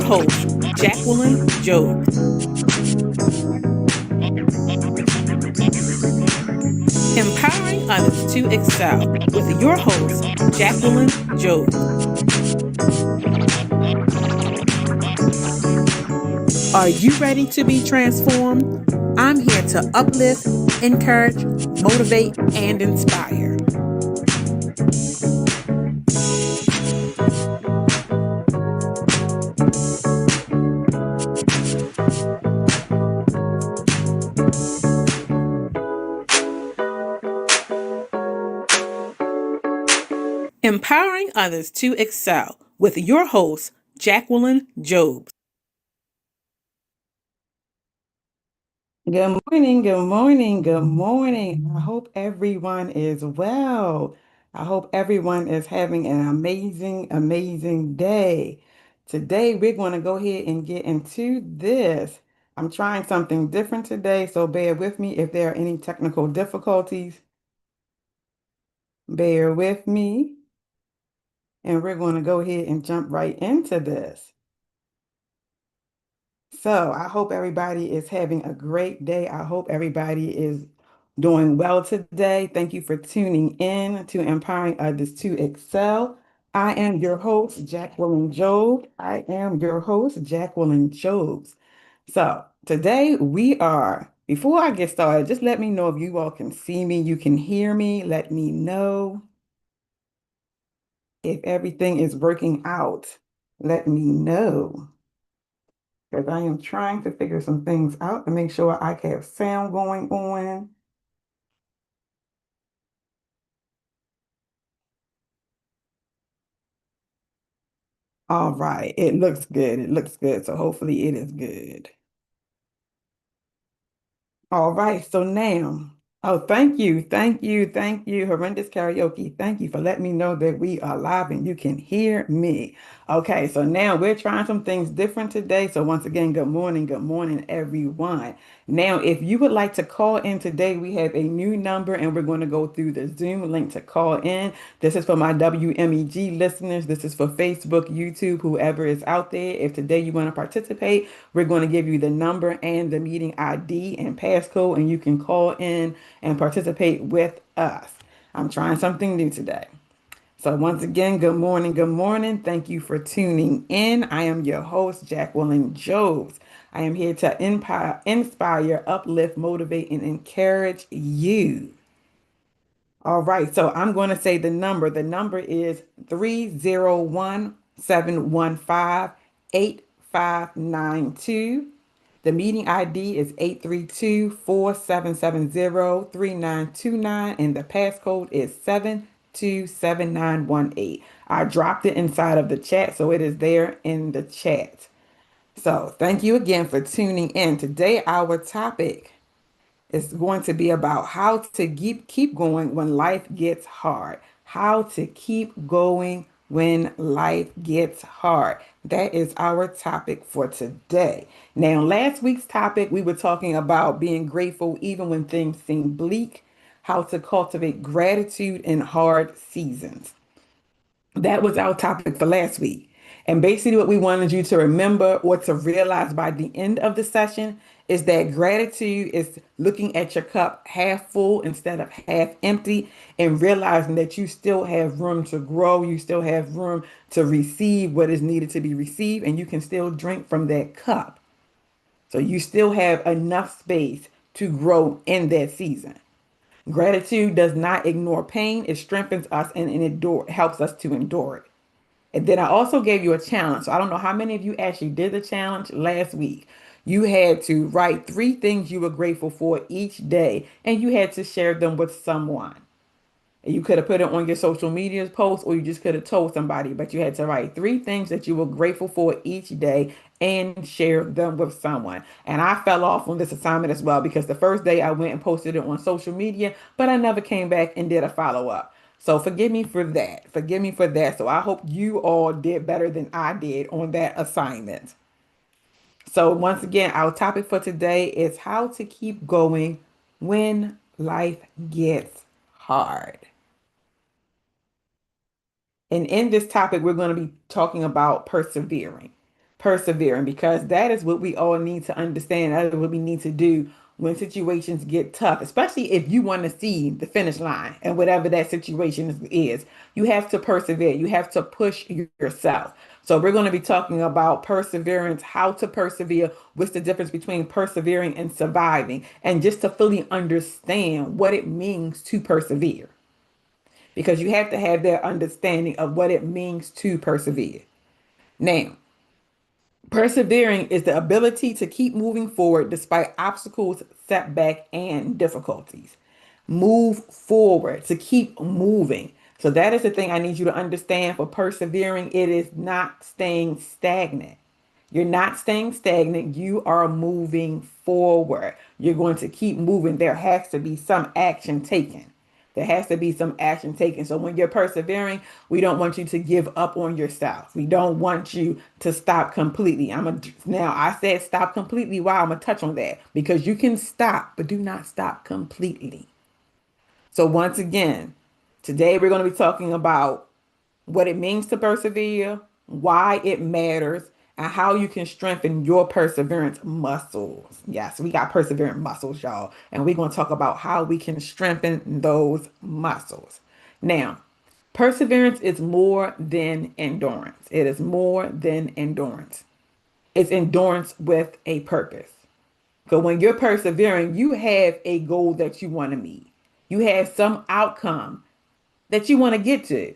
host, Jacqueline Job. Empowering others to excel with your host, Jacqueline Job. Are you ready to be transformed? I'm here to uplift, encourage, motivate, and inspire. Empowering others to excel with your host, Jacqueline Job. Good morning, good morning, good morning. I hope everyone is well. I hope everyone is having an amazing, amazing day. Today, we're going to go ahead and get into this. I'm trying something different today, so bear with me if there are any technical difficulties. Bear with me, and we're going to go ahead and jump right into this. So I hope everybody is having a great day. I hope everybody is doing well today. Thank you for tuning in to Empowering Others to Excel. I am your host, Jacqueline Job. I am your host, Jacqueline Jobs. So today before I get started, just let me know if you all can see me, you can hear me. Let me know if everything is working out. Let me know. Because I am trying to figure some things out to make sure I have sound going on. All right, it looks good. It looks good. So hopefully it is good. All right, so now, oh, thank you, thank you, thank you, Horrendous Karaoke. Thank you for letting me know that we are live and you can hear me. Okay, so now we're trying some things different today. So once again, good morning, everyone. Now, if you would like to call in today, we have a new number and we're going to go through the Zoom link to call in. This is for my WMEG listeners. This is for Facebook, YouTube, whoever is out there. If today you want to participate, we're going to give you the number and the meeting ID and passcode, and you can call in and participate with us. I'm trying something new today. So, once again, good morning. Good morning. Thank you for tuning in. I am your host, Jacqueline Jones. I am here to inspire, uplift, motivate, and encourage you. All right, so I'm going to say the number. The number is 301-715-8592. The meeting ID is 832-4770-3929, and the passcode is 727918. I dropped it inside of the chat, so it is there in the chat. So thank you again for tuning in. Today, our topic it's going to be about how to keep going when life gets hard. How to keep going when life gets hard. That is our topic for today. Now, last week's topic, we were talking about being grateful even when things seem bleak, how to cultivate gratitude in hard seasons. That was our topic for last week. And basically, what we wanted you to remember or to realize by the end of the session is that gratitude is looking at your cup half full instead of half empty and realizing that you still have room to grow. You still have room to receive what is needed to be received, and you can still drink from that cup. So you still have enough space to grow in that season. Gratitude does not ignore pain, it strengthens us and helps us to endure it. And then I also gave you a challenge. So I don't know how many of you actually did the challenge last week. You had to write three things you were grateful for each day, and you had to share them with someone. And you could have put it on your social media post, or you just could have told somebody, but you had to write three things that you were grateful for each day and share them with someone. And I fell off on this assignment as well because the first day I went and posted it on social media, but I never came back and did a follow up. So forgive me for that. Forgive me for that. So I hope you all did better than I did on that assignment. So once again, our topic for today is how to keep going when life gets hard. And in this topic, we're going to be talking about persevering. persevering, because that is what we all need to understand. That is what we need to do when situations get tough, especially if you want to see the finish line and whatever that situation is. You have to persevere. You have to push yourself. So we're going to be talking about perseverance, how to persevere, what's the difference between persevering and surviving, and just to fully understand what it means to persevere. Because you have to have that understanding of what it means to persevere. Now, persevering is the ability to keep moving forward despite obstacles, setback, and difficulties. Move forward, to keep moving. So that is the thing I need you to understand for persevering. It is not staying stagnant. You're not staying stagnant. You are moving forward. You're going to keep moving. There has to be some action taken. There has to be some action taken. So when you're persevering, we don't want you to give up on yourself. We don't want you to stop completely. Now I said stop completely. Wow, I'm gonna touch on that because you can stop, but do not stop completely. So once again, today we're going to be talking about what it means to persevere, why it matters, and how you can strengthen your perseverance muscles. Yes, we got perseverance muscles, y'all. And we're going to talk about how we can strengthen those muscles. Now, perseverance is more than endurance. It is more than endurance. It's endurance with a purpose. So when you're persevering, you have a goal that you want to meet. You have some outcome that you want to get to.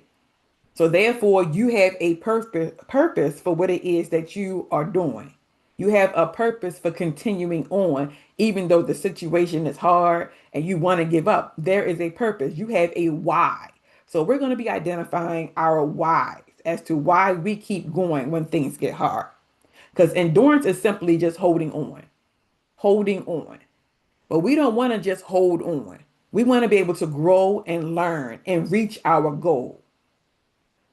So therefore, you have a purpose for what it is that you are doing. You have a purpose for continuing on, even though the situation is hard and you want to give up. There is a purpose. You have a why. So we're going to be identifying our whys as to why we keep going when things get hard. Because endurance is simply just holding on, holding on. But we don't want to just hold on. We want to be able to grow and learn and reach our goal.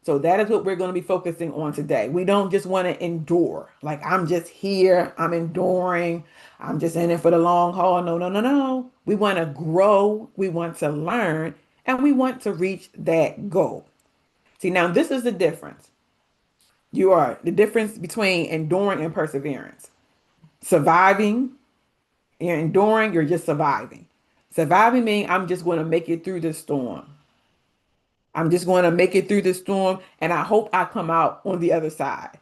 So that is what we're going to be focusing on today. We don't just want to endure. Like I'm just here, I'm enduring, I'm just in it for the long haul. No, no, no, no. We want to grow, we want to learn, and we want to reach that goal. See, now this is the difference. You are the difference between enduring and perseverance. Surviving, you're enduring, you're just surviving. Surviving means I'm just going to make it through the storm. I'm just going to make it through the storm, and I hope I come out on the other side.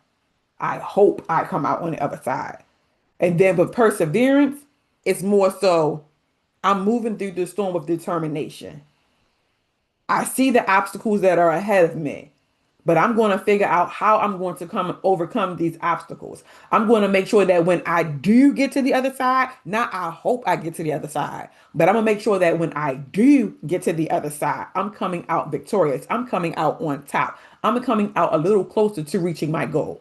I hope I come out on the other side. And then with perseverance, it's more so I'm moving through the storm with determination. I see the obstacles that are ahead of me, but I'm going to figure out how I'm going to come and overcome these obstacles. I'm going to make sure that when I do get to the other side, not I hope I get to the other side, but I'm going to make sure that when I do get to the other side, I'm coming out victorious. I'm coming out on top. I'm coming out a little closer to reaching my goal.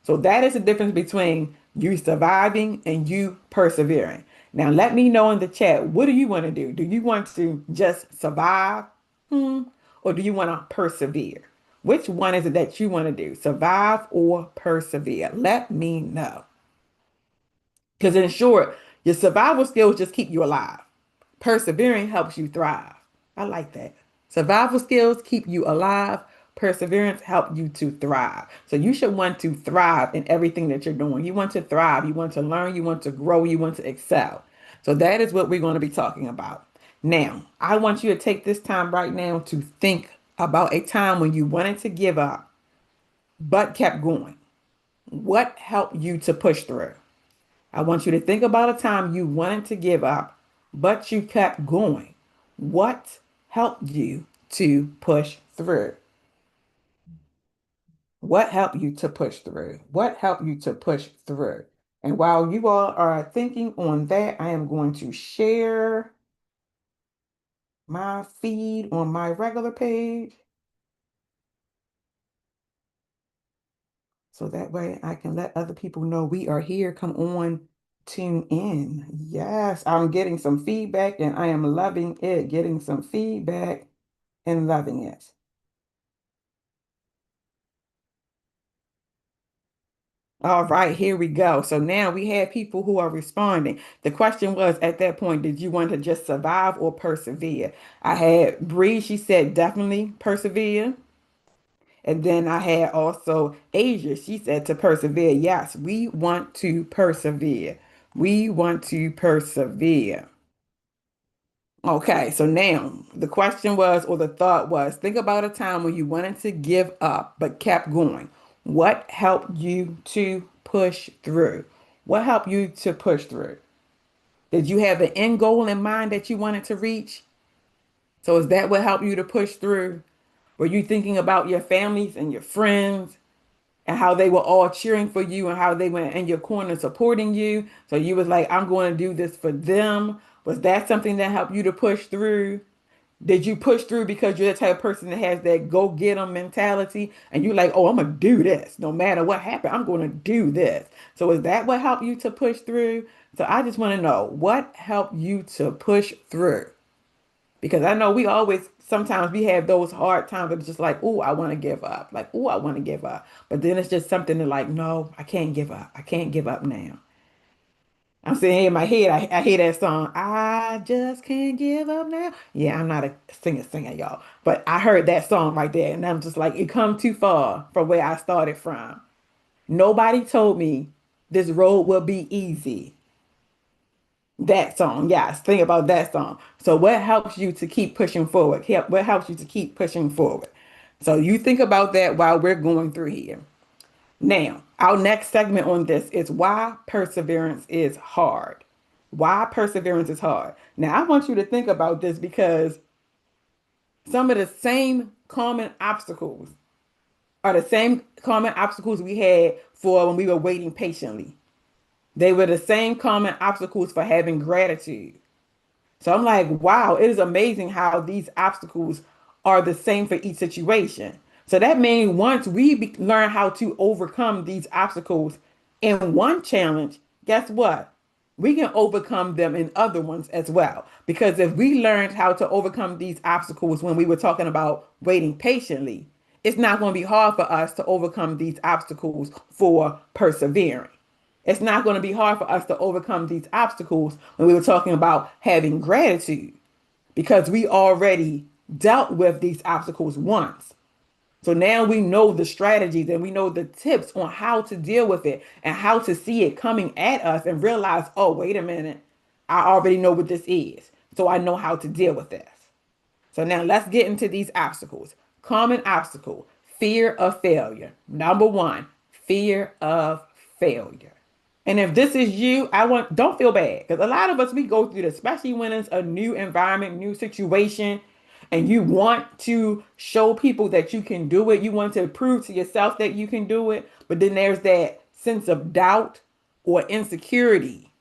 So that is the difference between you surviving and you persevering. Now, let me know in the chat, what do you want to do? Do you want to just survive? Or do you want to persevere? Which one is it that you want to do? Survive or persevere? Let me know. Because in short, your survival skills just keep you alive. Persevering helps you thrive. I like that. Survival skills keep you alive. Perseverance help you to thrive. So you should want to thrive in everything that you're doing. You want to thrive. You want to learn. You want to grow. You want to excel. So that is what we're going to be talking about. Now, I want you to take this time right now to think about a time when you wanted to give up, but kept going. What helped you to push through? I want you to think about a time you wanted to give up, but you kept going. What helped you to push through? What helped you to push through? What helped you to push through? And while you all are thinking on that, I am going to share my feed on my regular page so that way I can let other people know we are here. Come on, tune in. Yes, I'm getting some feedback and I am loving it. Getting some feedback and loving it. All right, here we go. So now we have people who are responding. The question was at that point, did you want to just survive or persevere? I had Bree, she said definitely persevere. And then I had also Asia. She said to persevere. Yes, we want to persevere. We want to persevere. Okay, so now the question was, or the thought was, think about a time when you wanted to give up but kept going. What helped you to push through? What helped you to push through? Did you have an end goal in mind that you wanted to reach? So is that what helped you to push through? Were you thinking about your families and your friends and how they were all cheering for you and how they went in your corner supporting you? So you was like, I'm going to do this for them. Was that something that helped you to push through? Did you push through because you're the type of person that has that go get 'em mentality and you're like, oh, I'm gonna do this no matter what happened, I'm gonna do this. So is that what helped you to push through? So I just want to know what helped you to push through, because I know we always sometimes we have those hard times that it's just like, oh, I want to give up, like, oh, I want to give up, but then it's just something that like, no, I can't give up, I can't give up now. I'm sitting in my head, I hear that song, I just can't give up now. Yeah, I'm not a singer, y'all. But I heard that song right there, and I'm just like, it come too far from where I started from. Nobody told me this road will be easy. That song, yes, think about that song. So what helps you to keep pushing forward? What helps you to keep pushing forward? So you think about that while we're going through here. Now, our next segment on this is why perseverance is hard. Why perseverance is hard. Now, I want you to think about this because some of the same common obstacles are the same common obstacles we had for when we were waiting patiently. They were the same common obstacles for having gratitude. So I'm like, wow, it is amazing how these obstacles are the same for each situation. So that means once learn how to overcome these obstacles in one challenge, guess what? We can overcome them in other ones as well. Because if we learned how to overcome these obstacles when we were talking about waiting patiently, it's not going to be hard for us to overcome these obstacles for persevering. It's not going to be hard for us to overcome these obstacles when we were talking about having gratitude because we already dealt with these obstacles once. So now we know the strategies and we know the tips on how to deal with it and how to see it coming at us and realize, oh, wait a minute, I already know what this is. So I know how to deal with this. So now let's get into these obstacles. Common obstacle, fear of failure. Number one, fear of failure. And if this is you, don't feel bad because a lot of us we go through this, especially when it's a new environment, new situation, and you want to show people that you can do it. You want to prove to yourself that you can do it, but then there's that sense of doubt or insecurity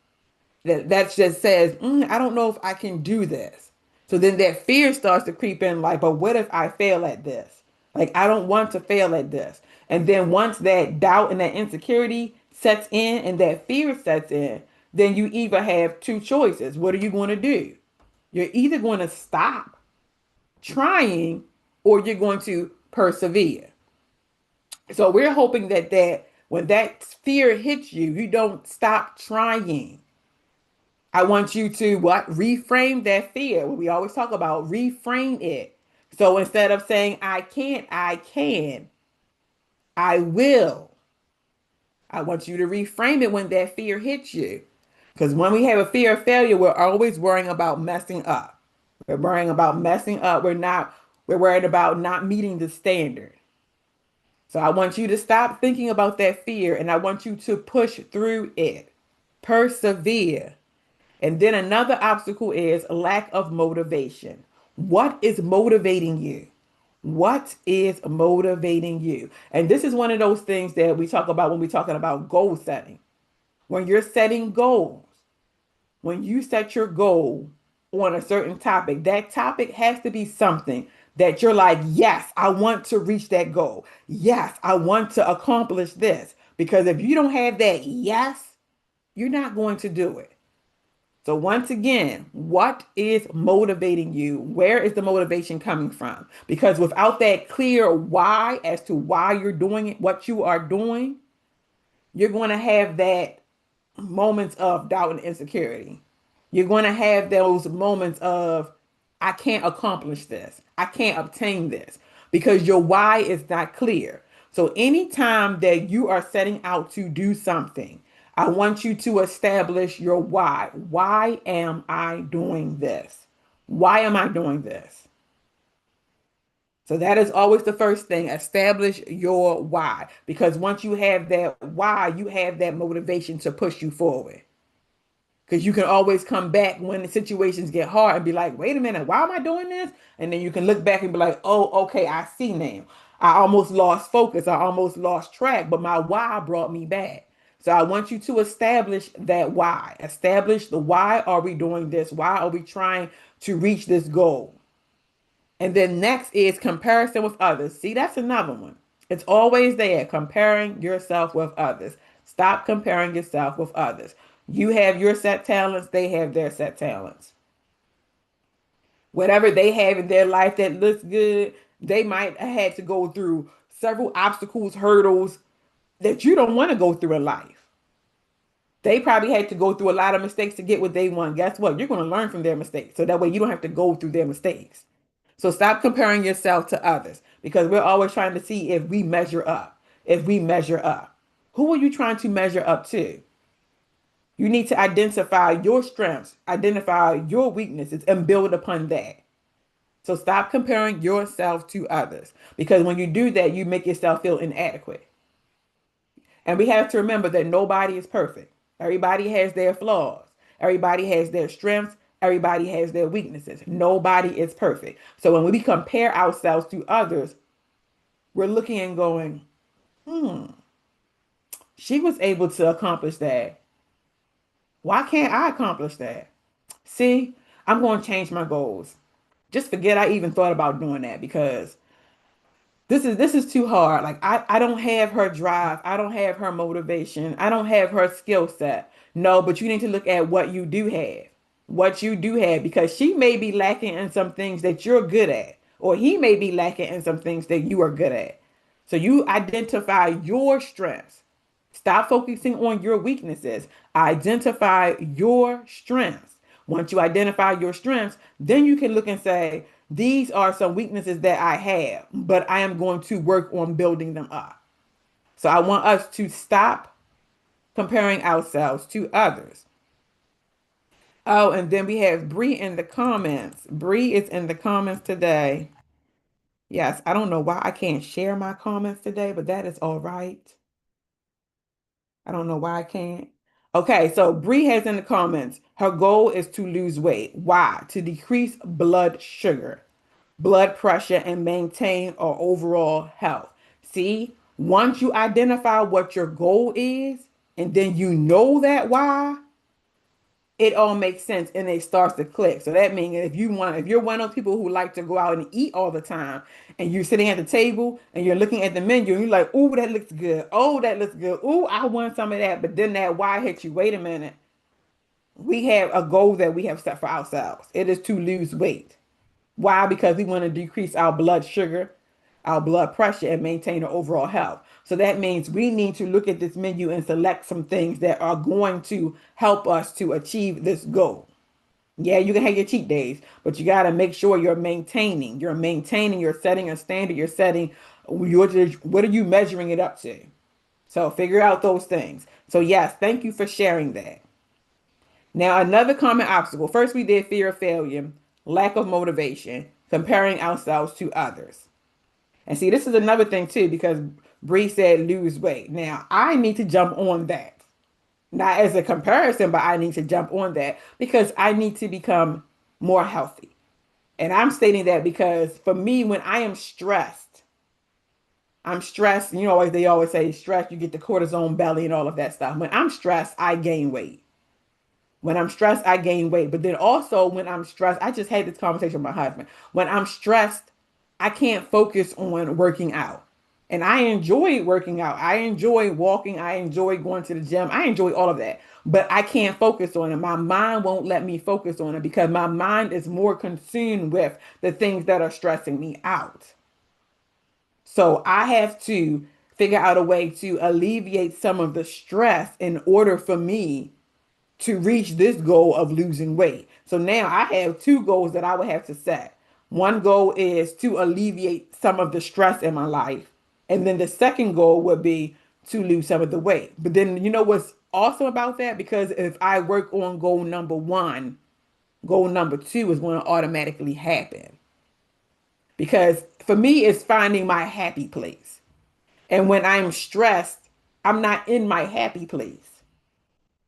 that just says, I don't know if I can do this. So then that fear starts to creep in, like, but what if I fail at this? Like, I don't want to fail at this. And then once that doubt and that insecurity sets in and that fear sets in, then you either have two choices. What are you going to do? You're either going to stop trying or you're going to persevere. So we're hoping that when that fear hits you, you don't stop trying. I want you to what? Reframe that fear. We always talk about reframe it. So instead of saying I can't, I can, I will. I want you to reframe it when that fear hits you. Because when we have a fear of failure, we're always worrying about messing up. We're worrying about messing up. We're worried about not meeting the standard. So I want you to stop thinking about that fear and I want you to push through it. Persevere. And then another obstacle is lack of motivation. What is motivating you? What is motivating you? And this is one of those things that we talk about when we're talking about goal setting. When you're setting goals, when you set your goal on a certain topic, that topic has to be something that you're like, yes, I want to reach that goal. Yes, I want to accomplish this. Because if you don't have that yes, you're not going to do it. So once again, what is motivating you? Where is the motivation coming from? Because without that clear why as to why you're doing it, what you are doing, you're going to have that moments of doubt and insecurity. You're going to have those moments of, I can't accomplish this. I can't obtain this. because your why is not clear. So anytime that you are setting out to do something, I want you to establish your why. Why am I doing this? Why am I doing this? So that is always the first thing. Establish your why. Because once you have that why, you have that motivation to push you forward. Because you can always come back when the situations get hard and be like, wait a minute, why am I doing this? And then you can look back and be like, oh, okay, I see now. I almost lost focus. I almost lost track, but my why brought me back. So I want you to establish that why. Establish the why are we doing this? Why are we trying to reach this goal? And then next is comparison with others. See, that's another one. It's always there, comparing yourself with others. Stop comparing yourself with others. You have your set talents, they have their set talents. Whatever they have in their life that looks good, they might have had to go through several obstacles, hurdles that you don't want to go through in life. They probably had to go through a lot of mistakes to get what they want. Guess what? You're going to learn from their mistakes. So that way you don't have to go through their mistakes. So stop comparing yourself to others because we're always trying to see if we measure up. If we measure up. Who are you trying to measure up to? You need to identify your strengths, identify your weaknesses, and build upon that. So stop comparing yourself to others because when you do that, you make yourself feel inadequate. And we have to remember that nobody is perfect. Everybody has their flaws. Everybody has their strengths. Everybody has their weaknesses. Nobody is perfect. So when we compare ourselves to others, we're looking and going, she was able to accomplish that. Why can't I accomplish that? See, I'm going to change my goals. Just forget I even thought about doing that because this is too hard. Like I don't have her drive. I don't have her motivation. I don't have her skill set. No, but you need to look at what you do have. What you do have because she may be lacking in some things that you're good at or he may be lacking in some things that you are good at. So you identify your strengths. Stop focusing on your weaknesses. Identify your strengths. Once you identify your strengths, then you can look and say, these are some weaknesses that I have, but I am going to work on building them up. So I want us to stop comparing ourselves to others. Oh, and then we have Bree in the comments. Bree is in the comments today. Yes, I don't know why I can't share my comments today, but that is all right. I don't know why I can't. Okay, so Bree has in the comments, her goal is to lose weight. Why? To decrease blood sugar, blood pressure, and maintain our overall health. See, once you identify what your goal is, and then you know that why, it all makes sense and it starts to click. So that means if you're one of those people who like to go out and eat all the time and you're sitting at the table and you're looking at the menu and you're like, oh, that looks good. Oh, that looks good. Oh, I want some of that. But then that why hits you. Wait a minute. We have a goal that we have set for ourselves. It is to lose weight. Why? Because we want to decrease our blood sugar, our blood pressure, and maintain our overall health. So that means we need to look at this menu and select some things that are going to help us to achieve this goal. Yeah, you can have your cheat days, but you got to make sure you're setting a standard, you're setting what are you measuring it up to? So figure out those things. So yes, thank you for sharing that. Now, another common obstacle. First, we did fear of failure, lack of motivation, comparing ourselves to others. And see, this is another thing too, because Bree said lose weight. Now, I need to jump on that. Not as a comparison, but I need to jump on that because I need to become more healthy. And I'm stating that because for me, when I am stressed, I'm stressed. You know, they always say stress, you get the cortisone belly and all of that stuff. When I'm stressed, I gain weight. When I'm stressed, I gain weight. But then also when I'm stressed, I just had this conversation with my husband. When I'm stressed, I can't focus on working out. And I enjoy working out. I enjoy walking. I enjoy going to the gym. I enjoy all of that. But I can't focus on it. My mind won't let me focus on it because my mind is more consumed with the things that are stressing me out. So I have to figure out a way to alleviate some of the stress in order for me to reach this goal of losing weight. So now I have two goals that I would have to set. One goal is to alleviate some of the stress in my life. And then the second goal would be to lose some of the weight. But then you know what's awesome about that? Because if I work on goal number one, goal number two is going to automatically happen. Because for me, it's finding my happy place. And when I'm stressed, I'm not in my happy place.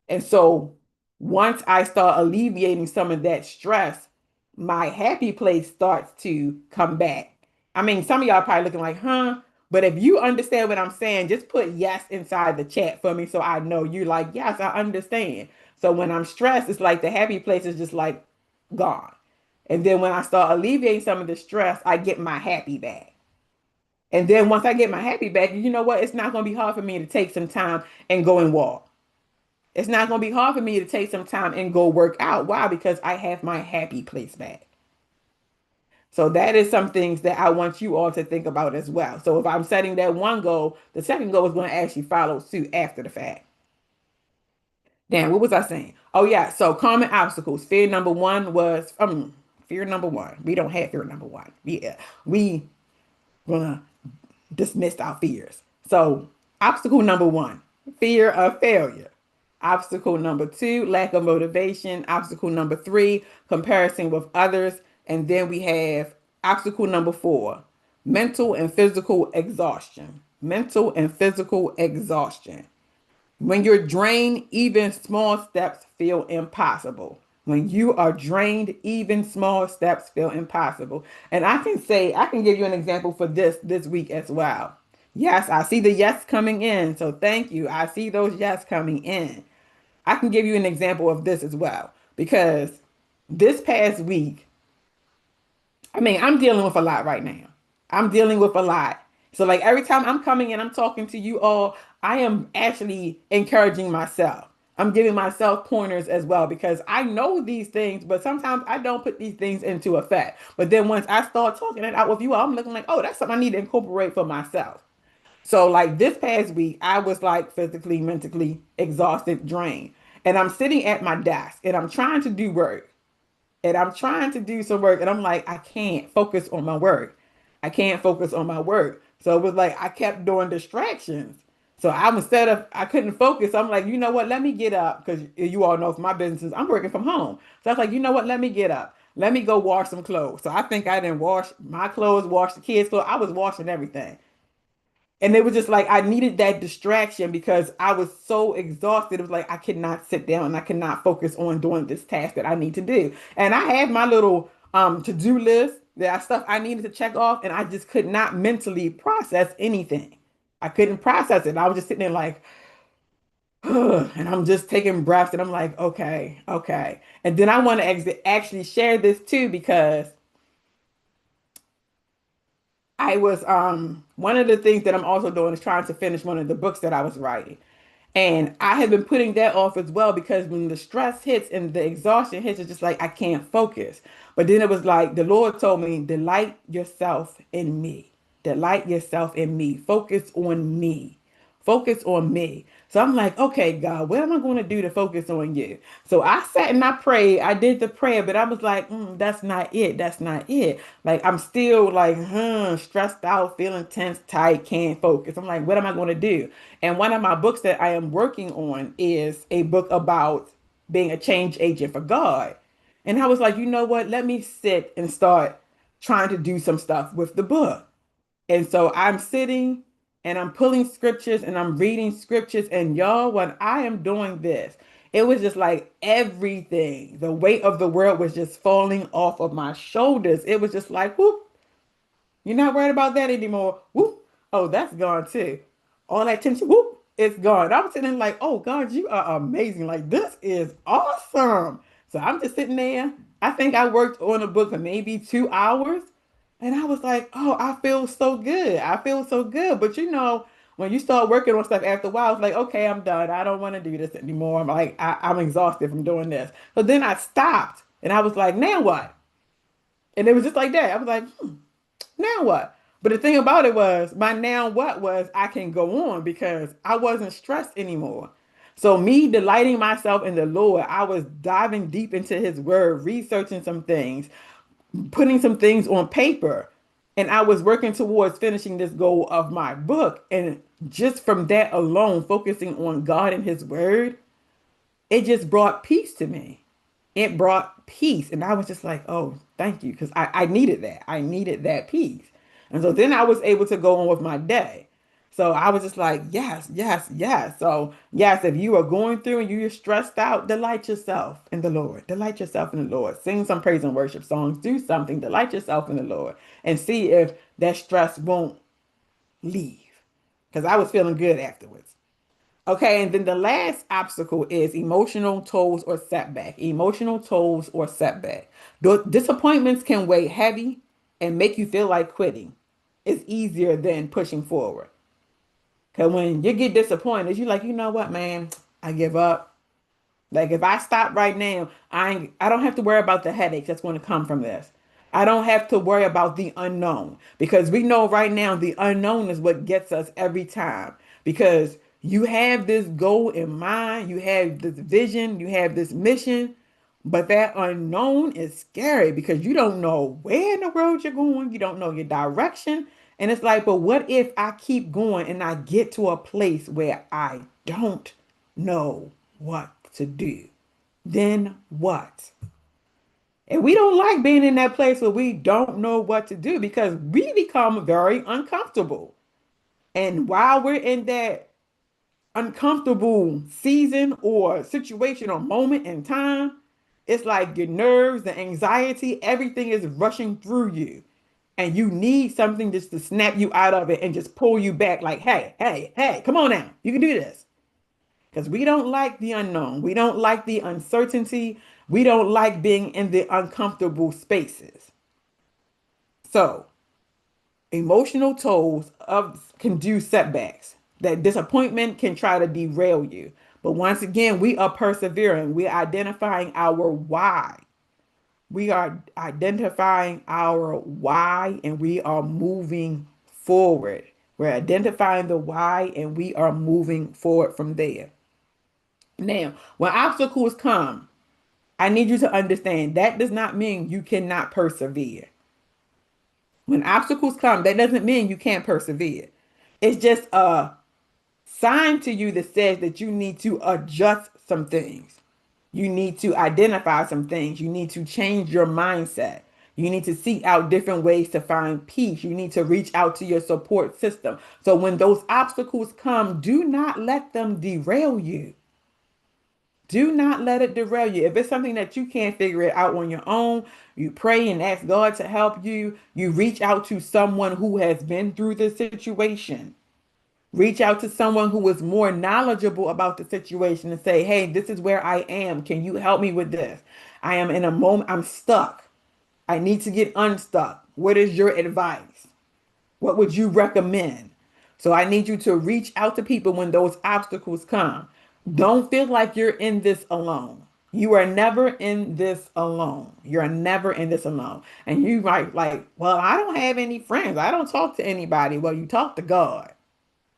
And so once I start alleviating some of that stress, my happy place starts to come back. I mean, some of y'all probably looking like, huh? But if you understand what I'm saying, just put yes inside the chat for me so I know you like, yes, I understand. So when I'm stressed, it's like the happy place is just like gone. And then when I start alleviating some of the stress, I get my happy back. And then once I get my happy back, you know what? It's not going to be hard for me to take some time and go and walk. It's not going to be hard for me to take some time and go work out. Why? Because I have my happy place back. So that is some things that I want you all to think about as well. So if I'm setting that one goal, the second goal is going to actually follow suit after the fact. Damn, what was I saying? Oh yeah, so common obstacles. Fear number one was fear number one. We don't have fear number one. Yeah, we gonna dismiss our fears. So obstacle number one, fear of failure. Obstacle number two, lack of motivation. Obstacle number three, comparison with others. And then we have obstacle number four, mental and physical exhaustion. Mental and physical exhaustion. When you're drained, even small steps feel impossible. When you are drained, even small steps feel impossible. And I can say, I can give you an example for this week as well. Yes, I see the yes coming in. So thank you. I see those yes coming in. I can give you an example of this as well because this past week, I mean, I'm dealing with a lot right now. I'm dealing with a lot. So, like, every time I'm coming in, I'm talking to you all, I am actually encouraging myself. I'm giving myself pointers as well because I know these things, but sometimes I don't put these things into effect. But then once I start talking it out with you all, I'm looking like, oh, that's something I need to incorporate for myself. So, like, this past week, I was like physically, mentally exhausted, drained. And I'm sitting at my desk and I'm trying to do work and I'm trying to do some work and I'm like, I can't focus on my work. I can't focus on my work. So it was like I kept doing distractions. So I instead of I couldn't focus, I'm like, you know what? Let me get up because you all know if my business is I'm working from home. So I was like, you know what? Let me get up. Let me go wash some clothes. So I think I didn't wash my clothes, wash the kids' clothes. I was washing everything. And it was just like I needed that distraction because I was so exhausted. It was like I could not sit down and I could not focus on doing this task that I need to do. And I had my little to-do list, that stuff I needed to check off, and I just could not mentally process anything. I couldn't process it. I was just sitting there like, and I'm just taking breaths, and I'm like, okay, okay. And then I want to actually share this too because I was one of the things that I'm also doing is trying to finish one of the books that I was writing. And I have been putting that off as well because when the stress hits and the exhaustion hits, it's just like I can't focus. But then it was like the Lord told me, delight yourself in me. Delight yourself in me. Focus on me. Focus on me. So I'm like, okay, God, what am I going to do to focus on you? So I sat and I prayed. I did the prayer, but I was like, that's not it. That's not it. Like I'm still like, stressed out, feeling tense, tight, can't focus. I'm like, what am I going to do? And one of my books that I am working on is a book about being a change agent for God. And I was like, you know what? Let me sit and start trying to do some stuff with the book. And so I'm sitting and I'm pulling scriptures and I'm reading scriptures. And y'all, when I am doing this, it was just like everything, the weight of the world was just falling off of my shoulders. It was just like, whoop, you're not worried about that anymore. Whoop, oh, that's gone too. All that tension, whoop, it's gone. I'm sitting like, oh God, you are amazing. Like, this is awesome. So I'm just sitting there. I think I worked on a book for maybe 2 hours. And I was like, oh, I feel so good. I feel so good. But you know, when you start working on stuff after a while, it's like, okay, I'm done. I don't want to do this anymore. I'm like, I'm exhausted from doing this. So then I stopped and I was like, now what? And it was just like that. I was like, now what? But the thing about it was, my now what was I can go on because I wasn't stressed anymore. So me delighting myself in the Lord, I was diving deep into his word, researching some things, putting some things on paper, and I was working towards finishing this goal of my book. And just from that alone, focusing on God and His Word, it just brought peace to me. It brought peace. And I was just like, oh, thank you. Because I needed that. I needed that peace. And so then I was able to go on with my day. So I was just like, yes, yes, yes. So, yes, if you are going through and you're stressed out, delight yourself in the Lord. Delight yourself in the Lord. Sing some praise and worship songs. Do something. Delight yourself in the Lord and see if that stress won't leave. Because I was feeling good afterwards. Okay, and then the last obstacle is emotional tolls or setback. Emotional tolls or setback. Disappointments can weigh heavy and make you feel like quitting. It's easier than pushing forward. Because when you get disappointed, you're like, you know what, man, I give up. Like if I stop right now, I don't have to worry about the headaches that's going to come from this. I don't have to worry about the unknown because we know right now the unknown is what gets us every time because you have this goal in mind, you have this vision, you have this mission, but that unknown is scary because you don't know where in the world you're going, you don't know your direction. And it's like, but what if I keep going and I get to a place where I don't know what to do? Then what? And we don't like being in that place where we don't know what to do because we become very uncomfortable. And while we're in that uncomfortable season or situation or moment in time, it's like your nerves, the anxiety, everything is rushing through you. And you need something just to snap you out of it and just pull you back like, hey, hey, hey, come on now. You can do this. Because we don't like the unknown. We don't like the uncertainty. We don't like being in the uncomfortable spaces. So, emotional tolls of can do setbacks. That disappointment can try to derail you. But once again, we are persevering. We're identifying our why. We are identifying our why and we are moving forward. We're identifying the why and we are moving forward from there. Now, when obstacles come, I need you to understand that does not mean you cannot persevere. When obstacles come, that doesn't mean you can't persevere. It's just a sign to you that says that you need to adjust some things. You need to identify some things. You need to change your mindset. You need to seek out different ways to find peace. You need to reach out to your support system. So when those obstacles come, do not let them derail you. Do not let it derail you. If it's something that you can't figure it out on your own, you pray and ask God to help you. You reach out to someone who has been through the situation. Reach out to someone who is more knowledgeable about the situation and say, hey, this is where I am. Can you help me with this? I am in a moment, I'm stuck. I need to get unstuck. What is your advice? What would you recommend? So I need you to reach out to people when those obstacles come. Don't feel like you're in this alone. You are never in this alone. You're never in this alone. And you might like, well, I don't have any friends. I don't talk to anybody. Well, you talk to God.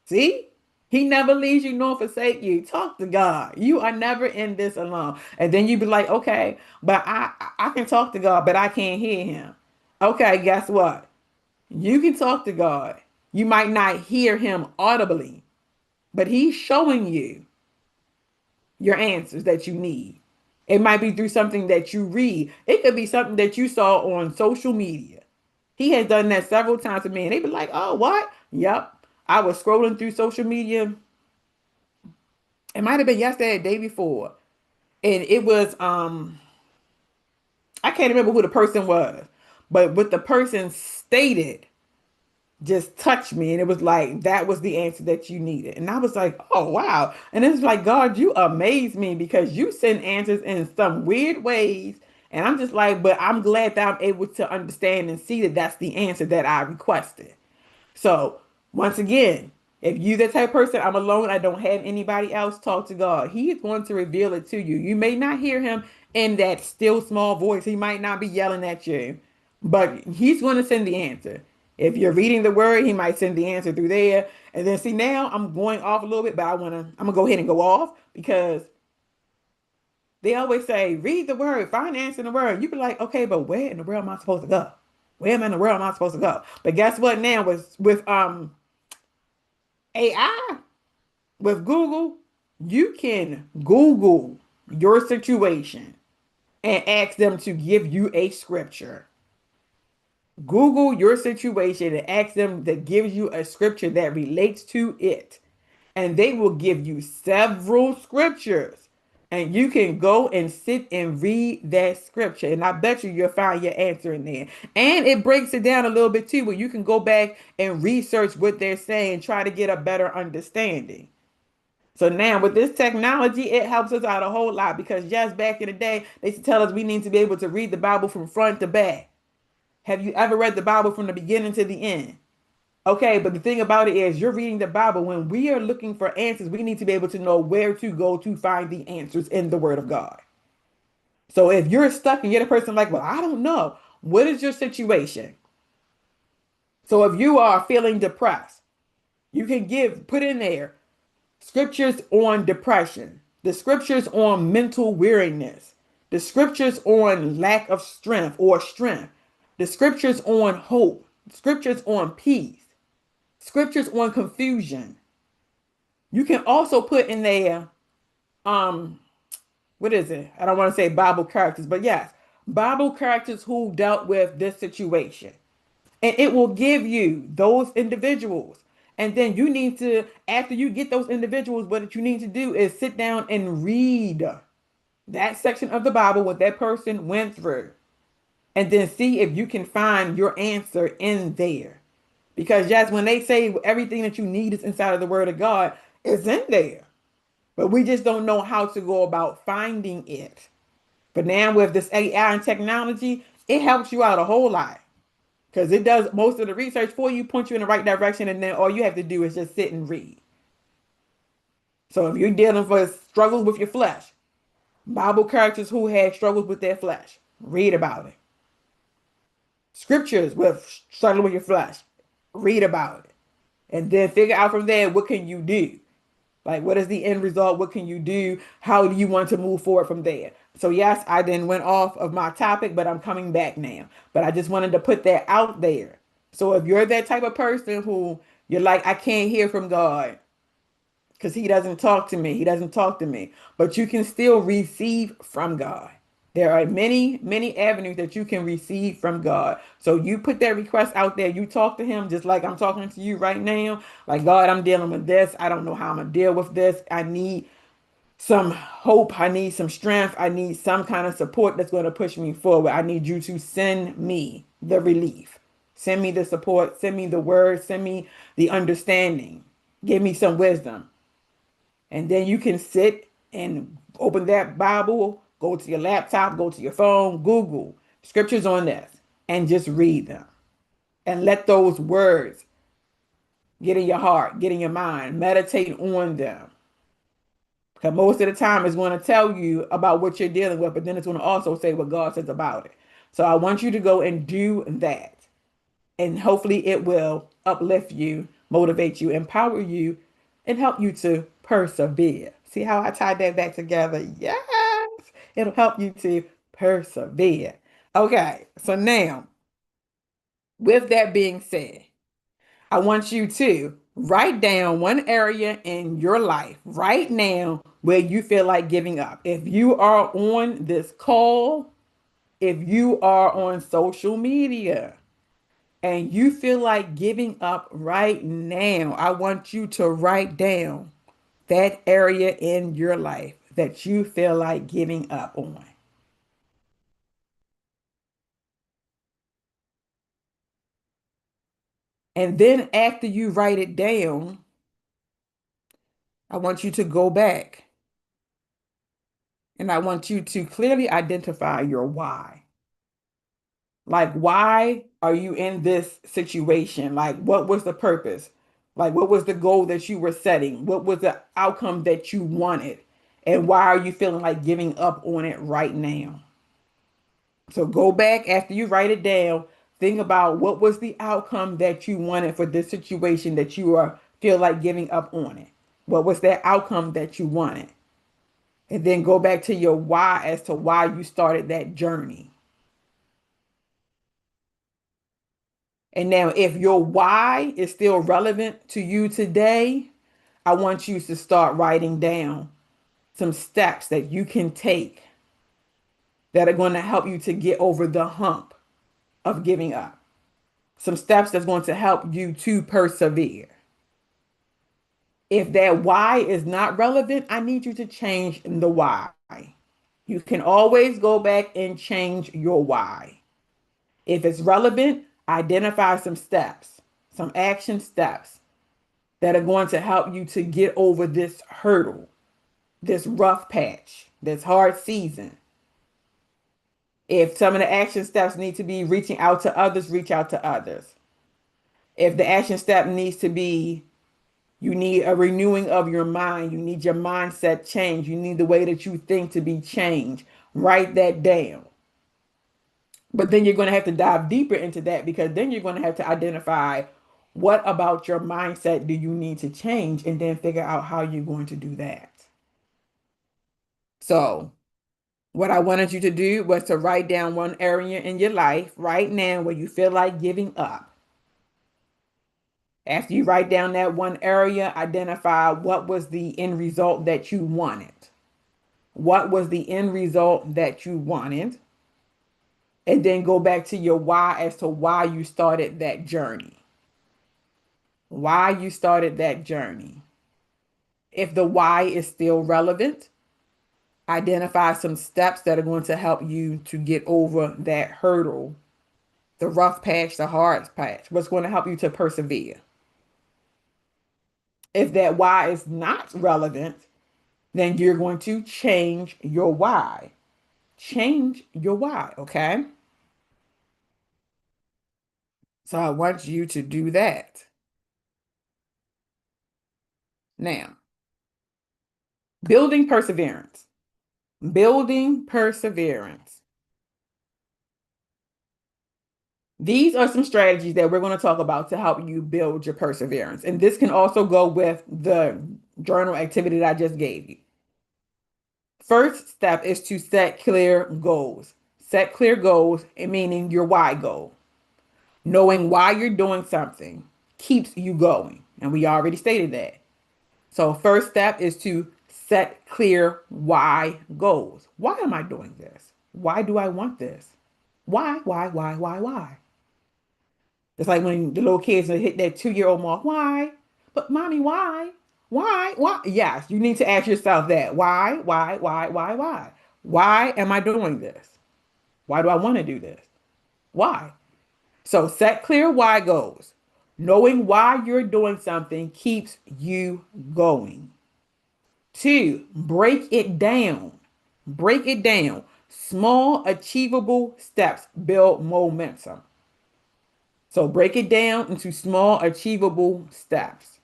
See? He never leaves you nor forsake you. Talk to God. You are never in this alone. And then you be like, okay, but I can talk to God, but I can't hear him. Okay, guess what? You can talk to God. You might not hear him audibly, but he's showing you your answers that you need. It might be through something that you read. It could be something that you saw on social media. He has done that several times to me, and they be like, "Oh, what? Yep." I was scrolling through social media. It might have been yesterday, the day before, and it was I can't remember who the person was, but what the person stated just touched me, and it was like that was the answer that you needed, and I was like, oh wow. And it's like, God, you amaze me because you send answers in some weird ways, and I'm just like, but I'm glad that I'm able to understand and see that that's the answer that I requested. So once again, if you the type of person, I'm alone, I don't have anybody else, talk to God. He is going to reveal it to you. You may not hear him in that still small voice. He might not be yelling at you, but he's going to send the answer. If you're reading the word, he might send the answer through there. And then see, now I'm going off a little bit, but I'm gonna go ahead and go off because They always say, read the word, find the answer in the word. You be like, okay, but where in the world am I supposed to go? Where in the world am I supposed to go? But guess what now with AI, with Google, you can Google your situation and ask them to give you a scripture. Google your situation and ask them to give you a scripture that relates to it. And they will give you several scriptures. And you can go and sit and read that scripture. And I bet you'll find your answer in there. And it breaks it down a little bit too, where you can go back and research what they're saying, try to get a better understanding. So now with this technology, it helps us out a whole lot because just back in the day, they used to tell us we need to be able to read the Bible from front to back. Have you ever read the Bible from the beginning to the end? Okay, but the thing about it is, you're reading the Bible. When we are looking for answers, we need to be able to know where to go to find the answers in the Word of God. So if you're stuck and you're the person like, well, I don't know, what is your situation? So if you are feeling depressed, you can put in there scriptures on depression, the scriptures on mental weariness, the scriptures on lack of strength or strength, the scriptures on hope, scriptures on peace, scriptures on confusion. You can also put in there, um, what is it? I don't want to say Bible characters, but yes, Bible characters who dealt with this situation. And it will give you those individuals. And then you need to, after you get those individuals, what you need to do is sit down and read that section of the Bible, what that person went through, and then see if you can find your answer in there. Because yes, when they say everything that you need is inside of the Word of God, it's in there. But we just don't know how to go about finding it. But now with this AI and technology, it helps you out a whole lot. Because it does most of the research for you, point you in the right direction, and then all you have to do is just sit and read. So if you're dealing with struggles with your flesh, Bible characters who had struggles with their flesh, read about it. Scriptures with struggling with your flesh, read about it. And then figure out from there, what can you do? Like, what is the end result? What can you do? How do you want to move forward from there? So, yes, I then went off of my topic, but I'm coming back now. But I just wanted to put that out there. So, if you're that type of person who you're like, I can't hear from God because he doesn't talk to me, he doesn't talk to me, but you can still receive from God. There are many, many avenues that you can receive from God. So you put that request out there. You talk to him just like I'm talking to you right now. Like, God, I'm dealing with this. I don't know how I'm going to deal with this. I need some hope. I need some strength. I need some kind of support that's going to push me forward. I need you to send me the relief. Send me the support. Send me the word. Send me the understanding. Give me some wisdom. And then you can sit and open that Bible, go to your laptop, go to your phone, Google scriptures on this, and just read them. And let those words get in your heart, get in your mind, meditate on them. Because most of the time it's going to tell you about what you're dealing with, but then it's going to also say what God says about it. So I want you to go and do that. And hopefully it will uplift you, motivate you, empower you, and help you to persevere. See how I tied that back together? Yes, it'll help you to persevere. Okay, so now, with that being said, I want you to write down one area in your life right now where you feel like giving up. If you are on this call, if you are on social media, and you feel like giving up right now, I want you to write down that area in your life that you feel like giving up on. And then after you write it down, I want you to go back and I want you to clearly identify your why. Like, why are you in this situation? Like, what was the purpose? Like, what was the goal that you were setting? What was the outcome that you wanted? And why are you feeling like giving up on it right now? So go back after you write it down. Think about what was the outcome that you wanted for this situation that you are feel like giving up on it. What was that outcome that you wanted? And then go back to your why as to why you started that journey. And now, if your why is still relevant to you today, I want you to start writing down some steps that you can take that are going to help you to get over the hump of giving up. Some steps that's going to help you to persevere. If that why is not relevant, I need you to change the why. You can always go back and change your why. If it's relevant, identify some steps, some action steps that are going to help you to get over this hurdle, this rough patch, this hard season. If some of the action steps need to be reaching out to others, reach out to others. If the action step needs to be, you need a renewing of your mind, you need your mindset change, you need the way that you think to be changed, write that down. But then you're going to have to dive deeper into that, because then you're going to have to identify what about your mindset do you need to change, and then figure out how you're going to do that. So, what I wanted you to do was to write down one area in your life right now where you feel like giving up. After you write down that one area, identify what was the end result that you wanted. What was the end result that you wanted? And then go back to your why as to why you started that journey. Why you started that journey. If the why is still relevant, identify some steps that are going to help you to get over that hurdle, the rough patch, the hard patch, what's going to help you to persevere. If that why is not relevant, then you're going to change your why. Change your why, okay? So I want you to do that. Now, building perseverance. Building perseverance. These are some strategies that we're going to talk about to help you build your perseverance. And this can also go with the journal activity that I just gave you. First step is to set clear goals. Set clear goals, meaning your why goal. Knowing why you're doing something keeps you going. And we already stated that. So first step is to set clear why goals. Why am I doing this? Why do I want this? Why? It's like when the little kids hit that 2-year-old mark. Why? But mommy, why? Why? Yes, you need to ask yourself that. Why? Why am I doing this? Why do I want to do this? Why? So set clear why goals. Knowing why you're doing something keeps you going. 2, break it down. Break it down. Small, achievable steps build momentum. So break it down into small, achievable steps.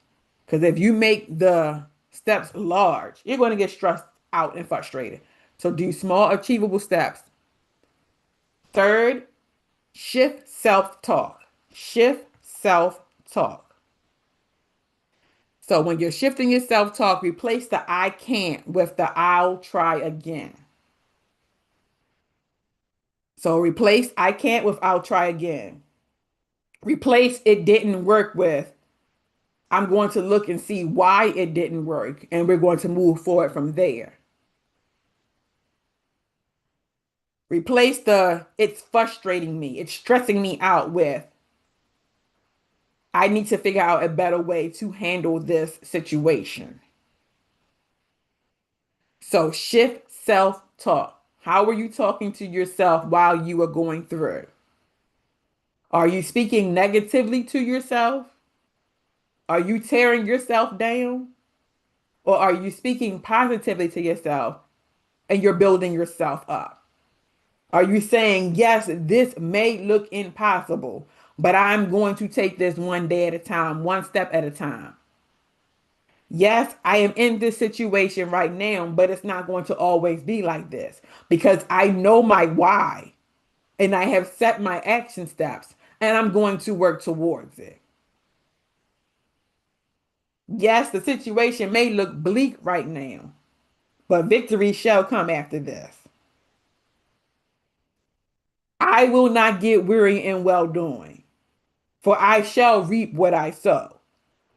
Because if you make the steps large, you're going to get stressed out and frustrated. So do small, achievable steps. Third, shift self-talk. Shift self-talk. So when you're shifting your self-talk, replace the I can't with the I'll try again. So replace I can't with I'll try again. Replace it didn't work with I'm going to look and see why it didn't work, and we're going to move forward from there. Replace the it's frustrating me, it's stressing me out with I need to figure out a better way to handle this situation. So shift self-talk. How are you talking to yourself while you are going through? Are you speaking negatively to yourself? Are you tearing yourself down? Or are you speaking positively to yourself and you're building yourself up? Are you saying, yes, this may look impossible, but I'm going to take this one day at a time, one step at a time? Yes, I am in this situation right now, but it's not going to always be like this because I know my why and I have set my action steps and I'm going to work towards it. Yes, the situation may look bleak right now, but victory shall come after this. I will not get weary in well doing, for I shall reap what I sow.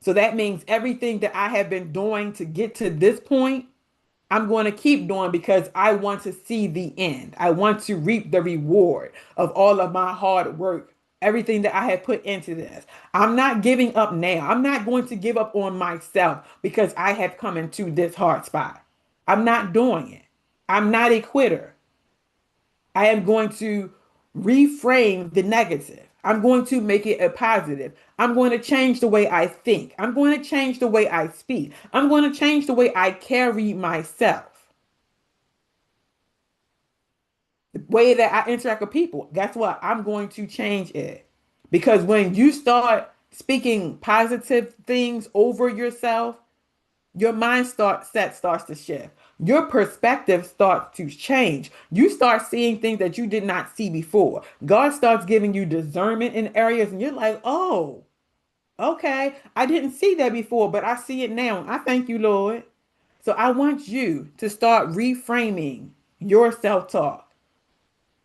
So that means everything that I have been doing to get to this point, I'm going to keep doing because I want to see the end. I want to reap the reward of all of my hard work, everything that I have put into this. I'm not giving up now. I'm not going to give up on myself because I have come into this hard spot. I'm not doing it. I'm not a quitter. I am going to reframe the negative. I'm going to make it a positive. I'm going to change the way I think. I'm going to change the way I speak. I'm going to change the way I carry myself, the way that I interact with people. Guess what? I'm going to change it. Because when you start speaking positive things over yourself, your mind starts to shift. Your perspective starts to change. You start seeing things that you did not see before. God starts giving you discernment in areas, and you're like, oh, okay, I didn't see that before, but I see it now. I thank you, Lord. So I want you to start reframing your self-talk.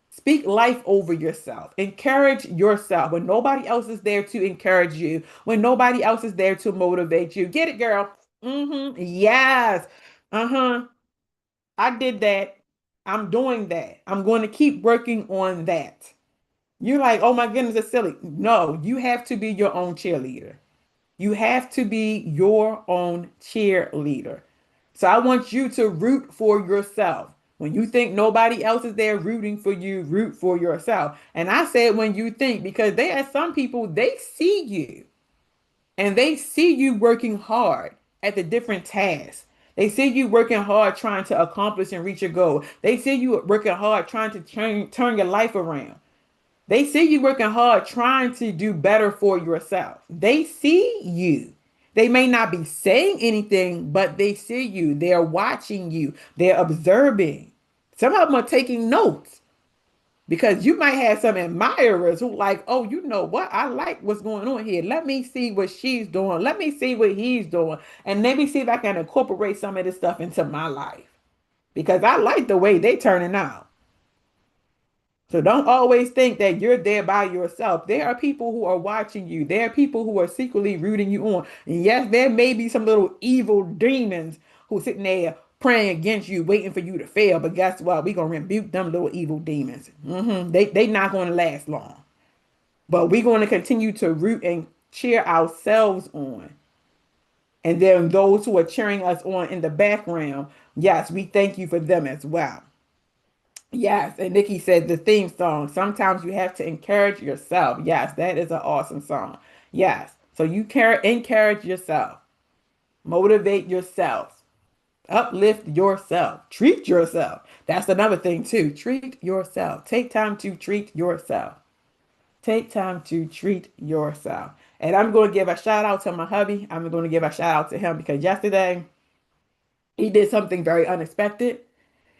Speak life over yourself. Encourage yourself when nobody else is there to encourage you, when nobody else is there to motivate you. Get it, girl. Yes. Uh-huh. I did that. I'm doing that. I'm going to keep working on that. You're like, oh my goodness, it's silly. No, you have to be your own cheerleader. You have to be your own cheerleader. So I want you to root for yourself. When you think nobody else is there rooting for you, root for yourself. And I said when you think, because there are some people, they see you and they see you working hard at the different tasks. They see you working hard trying to accomplish and reach your goal. They see you working hard trying to turn your life around. They see you working hard trying to do better for yourself. They see you. They may not be saying anything, but they see you. They're watching you. They're observing. Some of them are taking notes because you might have some admirers who like, oh, you know what? I like what's going on here. Let me see what she's doing. Let me see what he's doing. And maybe see if I can incorporate some of this stuff into my life because I like the way they turning out. So don't always think that you're there by yourself. There are people who are watching you. There are people who are secretly rooting you on. And yes, there may be some little evil demons who sitting there praying against you, waiting for you to fail. But guess what? We're gonna rebuke them little evil demons. They not gonna last long. But we're gonna continue to root and cheer ourselves on. And then those who are cheering us on in the background, yes, we thank you for them as well. Yes, and Nikki said the theme song. Sometimes you have to encourage yourself. Yes, that is an awesome song. Yes, so you care, encourage yourself, motivate yourself, uplift yourself, treat yourself. That's another thing too. Treat yourself. Take time to treat yourself. Take time to treat yourself. And I'm going to give a shout out to my hubby. I'm going to give a shout out to him because yesterday he did something very unexpected.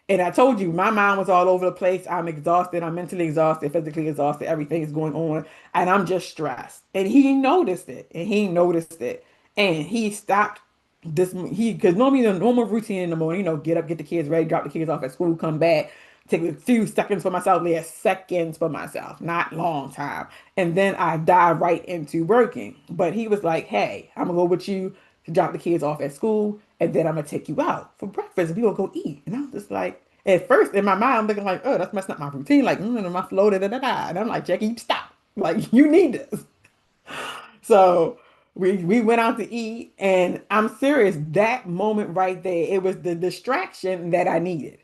And I told you, my mind was all over the place. I'm exhausted. I'm mentally exhausted, physically exhausted. Everything is going on. And I'm just stressed. And he noticed it. And he noticed it. And he stopped this. Because normally the normal routine in the morning, get up, get the kids ready, drop the kids off at school, come back, take a few seconds for myself, last seconds for myself, not long time. And then I dive right into working. But he was like, hey, I'm going to go with you to drop the kids off at school, and then I'm gonna take you out for breakfast and we gonna go eat. And I'm just like, at first in my mind, I'm looking like, oh, that's messing up my routine, like my flow, da da da da. And I'm like, Jackie, stop. Like, you need this. So we went out to eat, and I'm serious, that moment right there, it was the distraction that I needed.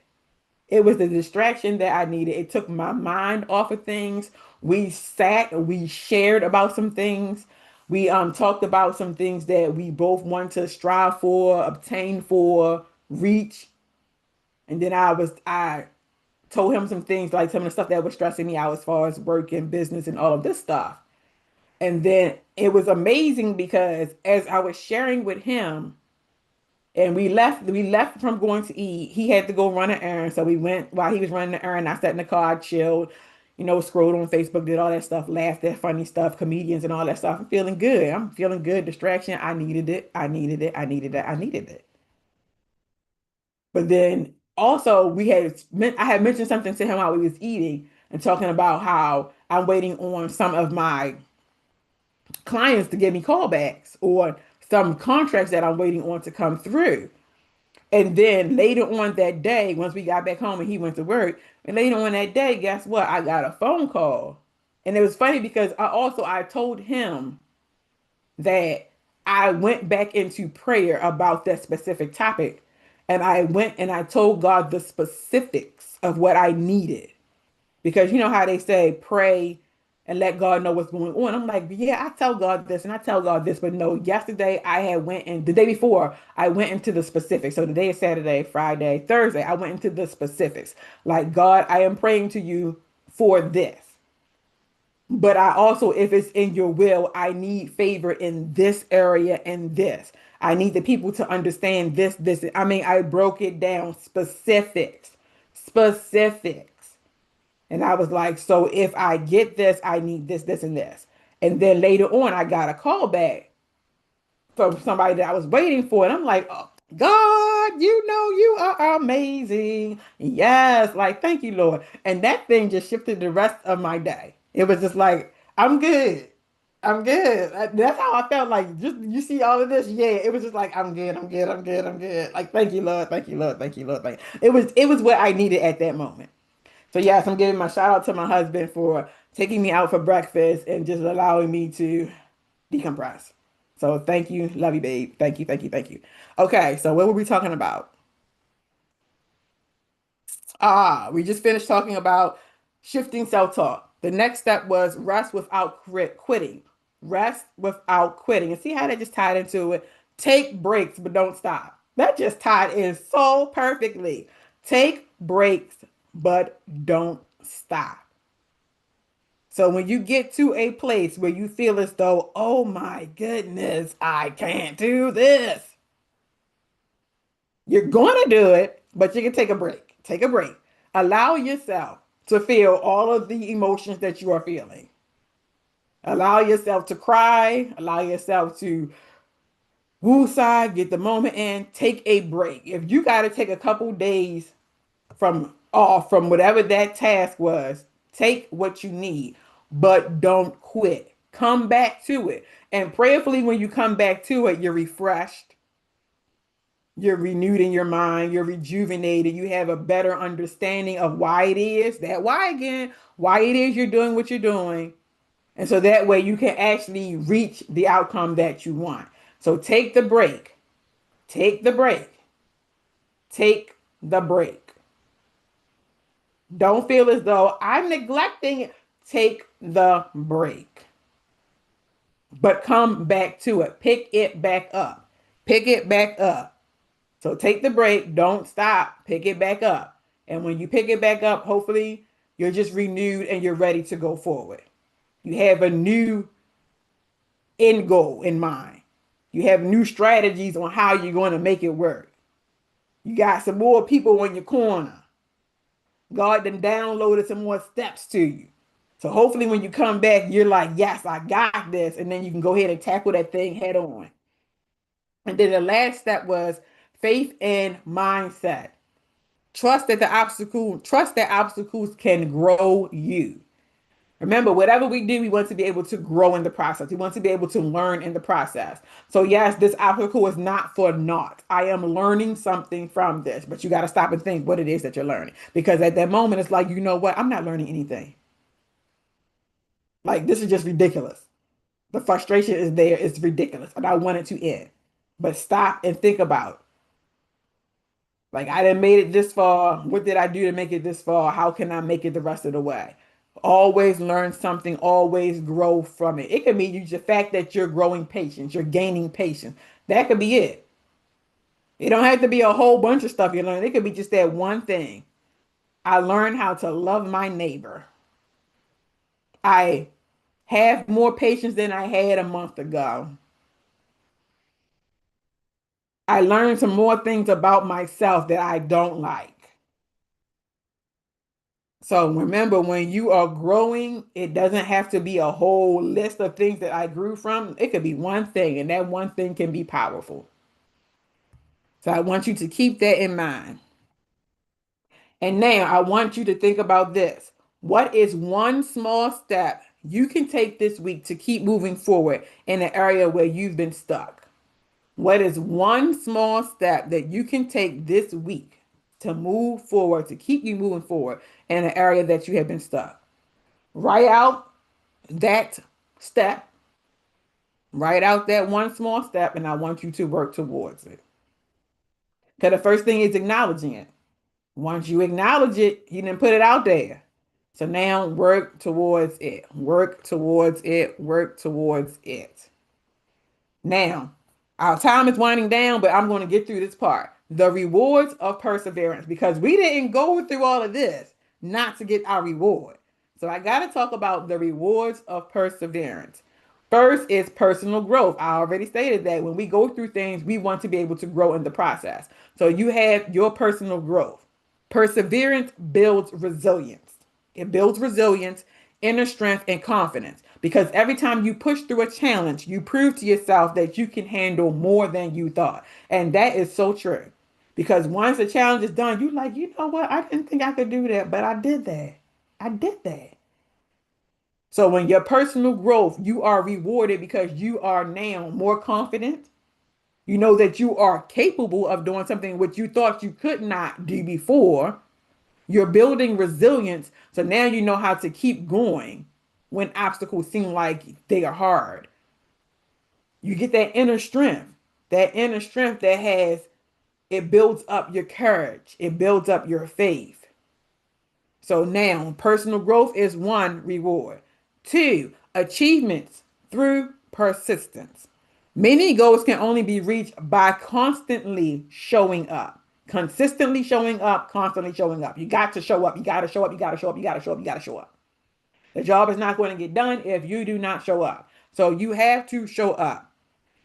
It was the distraction that I needed. It took my mind off of things. We sat, we shared about some things. We talked about some things that we both want to strive for, obtain for, reach. And then I told him some things, like some of the stuff that was stressing me out as far as work and business and all of this stuff. And then it was amazing because as I was sharing with him, and we left from going to eat. He had to go run an errand. So we went while he was running the errand. I sat in the car, chilled, scrolled on Facebook, did all that stuff, laughed at funny stuff, comedians and all that stuff. I'm feeling good. I'm feeling good. Distraction. I needed it. I needed it. I needed it. I needed it. But then also I had mentioned something to him while we was eating and talking about how I'm waiting on some of my clients to give me callbacks or some contracts that I'm waiting on to come through. And then later on that day, once we got back home and he went to work, and later on that day, guess what? I got a phone call. And it was funny because I told him that I went back into prayer about that specific topic. And I went and I told God the specifics of what I needed. Because you know how they say pray and let God know what's going on. I'm like, yeah, I tell God this and I tell God this, but no, yesterday I had went and the day before I went into the specifics. So today is Saturday, Friday, Thursday, I went into the specifics. Like, God, I am praying to you for this. But I also, if it's in your will, I need favor in this area and this. I need the people to understand this. I mean, I broke it down specifics. And I was like, so if I get this, I need this, and this. And then later on, I got a call back from somebody that I was waiting for. And I'm like, oh, God, you know, you are amazing. Yes, like, thank you, Lord. And that thing just shifted the rest of my day. It was just like, I'm good. I'm good. That's how I felt like. Just you see all of this, yeah. It was just like I'm good. I'm good. I'm good. I'm good. Like thank you, Lord. Thank you, Lord. Thank you, Lord. It was what I needed at that moment. So yes, I'm giving my shout out to my husband for taking me out for breakfast and just allowing me to decompress. So thank you. Love you, babe. Thank you. Thank you. Thank you. Okay, so what were we talking about? We just finished talking about shifting self-talk. The next step was rest without quitting. Rest without quitting. And see how that just tied into it? Take breaks, but don't stop. That just tied in so perfectly. Take breaks, but don't stop. So when you get to a place where you feel as though, oh my goodness, I can't do this, you're going to do it, but you can take a break. Take a break. Allow yourself to feel all of the emotions that you are feeling. Allow yourself to cry. Allow yourself to woosah, get the moment in. Take a break. If you got to take a couple days from whatever that task was, take what you need, but don't quit. Come back to it. And prayerfully, when you come back to it, you're refreshed. You're renewed in your mind, you're rejuvenated, you have a better understanding of why it is that why again, why it is you're doing what you're doing. And so that way you can actually reach the outcome that you want. So take the break, take the break, take the break. Don't feel as though I'm neglecting it. Take the break, but come back to it. Pick it back up. Pick it back up. So take the break, don't stop, pick it back up. And when you pick it back up, hopefully you're just renewed and you're ready to go forward. You have a new end goal in mind. You have new strategies on how you're going to make it work. You got some more people on your corner. God then downloaded some more steps to you. So hopefully when you come back, you're like, yes, I got this. And then you can go ahead and tackle that thing head on. And then the last step was faith and mindset. Trust that obstacles can grow you. Remember, whatever we do, we want to be able to grow in the process. We want to be able to learn in the process. So yes, this obstacle is not for naught. I am learning something from this, but you got to stop and think what it is that you're learning. Because at that moment, it's like, you know what? I'm not learning anything. Like, this is just ridiculous. The frustration is there. It's ridiculous. And I want it to end. But stop and think about, like, I done made it this far. What did I do to make it this far? How can I make it the rest of the way? Always learn something, always grow from it. It could be the fact that you're growing patience, you're gaining patience. That could be it. It don't have to be a whole bunch of stuff you learn. It could be just that one thing. I learned how to love my neighbor. I have more patience than I had a month ago. I learned some more things about myself that I don't like. So remember, when you are growing, it doesn't have to be a whole list of things that I grew from. It could be one thing, and that one thing can be powerful. So I want you to keep that in mind. And now I want you to think about this. What is one small step you can take this week to keep moving forward in an area where you've been stuck? What is one small step that you can take this week to move forward, to keep you moving forward in an area that you have been stuck? Write out that step, write out that one small step, and I want you to work towards it. Because the first thing is acknowledging it. Once you acknowledge it, you didn't put it out there. So now work towards it. Work towards it. Work towards it. Now, our time is winding down, but I'm going to get through this part. The rewards of perseverance, because we didn't go through all of this not to get our reward. So I got to talk about the rewards of perseverance. First is personal growth. I already stated that when we go through things, we want to be able to grow in the process. So you have your personal growth. Perseverance builds resilience. It builds resilience, inner strength, and confidence. Because every time you push through a challenge, you prove to yourself that you can handle more than you thought. And that is so true. Because once the challenge is done, you're like, you know what? I didn't think I could do that, but I did that. I did that. So when your personal growth, you are rewarded because you are now more confident. You know that you are capable of doing something which you thought you could not do before. You're building resilience. So now you know how to keep going when obstacles seem like they are hard. You get that inner strength that has, it builds up your courage, it builds up your faith. So now personal growth is one reward. Two, achievements through persistence. Many goals can only be reached by constantly showing up. Consistently showing up, constantly showing up. You got to show up. You got to show up. You got to show up. You got to show up. You got to show up. The job is not going to get done if you do not show up. So you have to show up.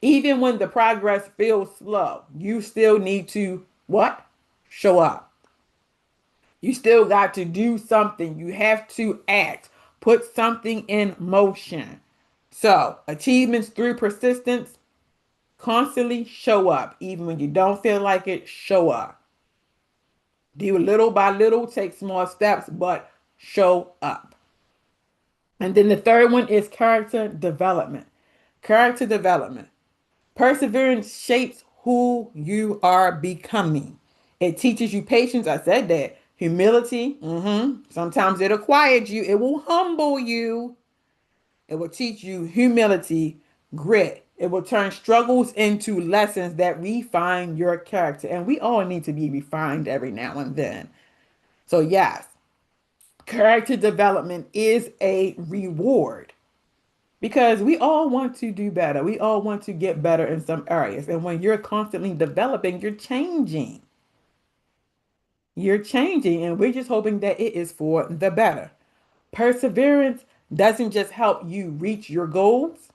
Even when the progress feels slow, you still need to what? Show up. You still got to do something. You have to act. Put something in motion. So, achievements through persistence, constantly show up. Even when you don't feel like it, show up. Do little by little, take small steps, but show up. And then the third one is character development. Character development. Perseverance shapes who you are becoming. It teaches you patience. I said that. Humility. Sometimes it'll quiet you. It will humble you. It will teach you humility, grit. It will turn struggles into lessons that refine your character. And we all need to be refined every now and then. So, yes, character development is a reward because we all want to do better. We all want to get better in some areas. And when you're constantly developing, you're changing. You're changing, and we're just hoping that it is for the better. Perseverance doesn't just help you reach your goals,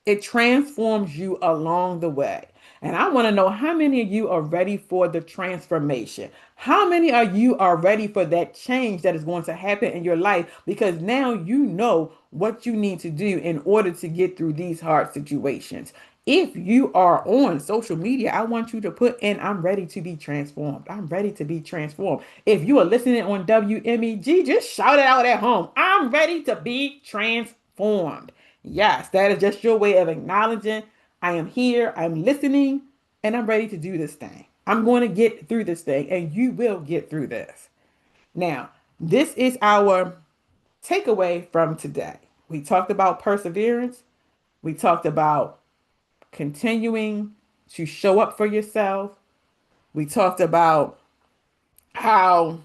it transforms you along the way. And I want to know how many of you are ready for the transformation? How many of you are ready for that change that is going to happen in your life? Because now you know what you need to do in order to get through these hard situations. If you are on social media, I want you to put in, I'm ready to be transformed. I'm ready to be transformed. If you are listening on WMEG, just shout it out at home. I'm ready to be transformed. Yes, that is just your way of acknowledging I am here, I'm listening, and I'm ready to do this thing. I'm going to get through this thing, and you will get through this. Now, this is our takeaway from today. We talked about perseverance, we talked about continuing to show up for yourself, we talked about how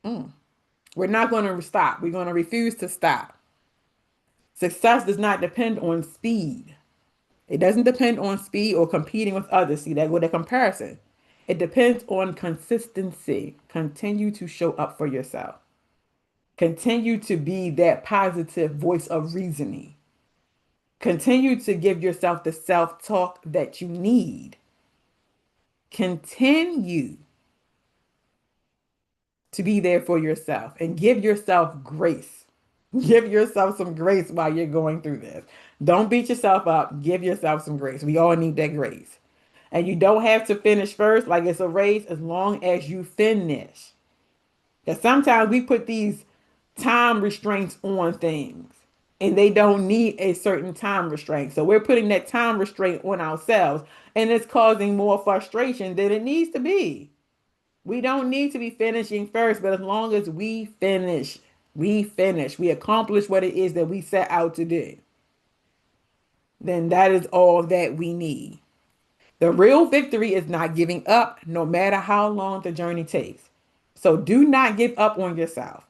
we're not going to stop, we're going to refuse to stop. Success does not depend on speed. It doesn't depend on speed or competing with others. See that with a comparison. It depends on consistency. Continue to show up for yourself. Continue to be that positive voice of reasoning. Continue to give yourself the self-talk that you need. Continue to be there for yourself and give yourself grace. Give yourself some grace while you're going through this. Don't beat yourself up. Give yourself some grace. We all need that grace. And you don't have to finish first like it's a race as long as you finish. That sometimes we put these time restraints on things and they don't need a certain time restraint. So we're putting that time restraint on ourselves and it's causing more frustration than it needs to be. We don't need to be finishing first, but as long as we accomplish what it is that we set out to do, then that is all that we need. The real victory is not giving up, no matter how long the journey takes. So do not give up on yourself.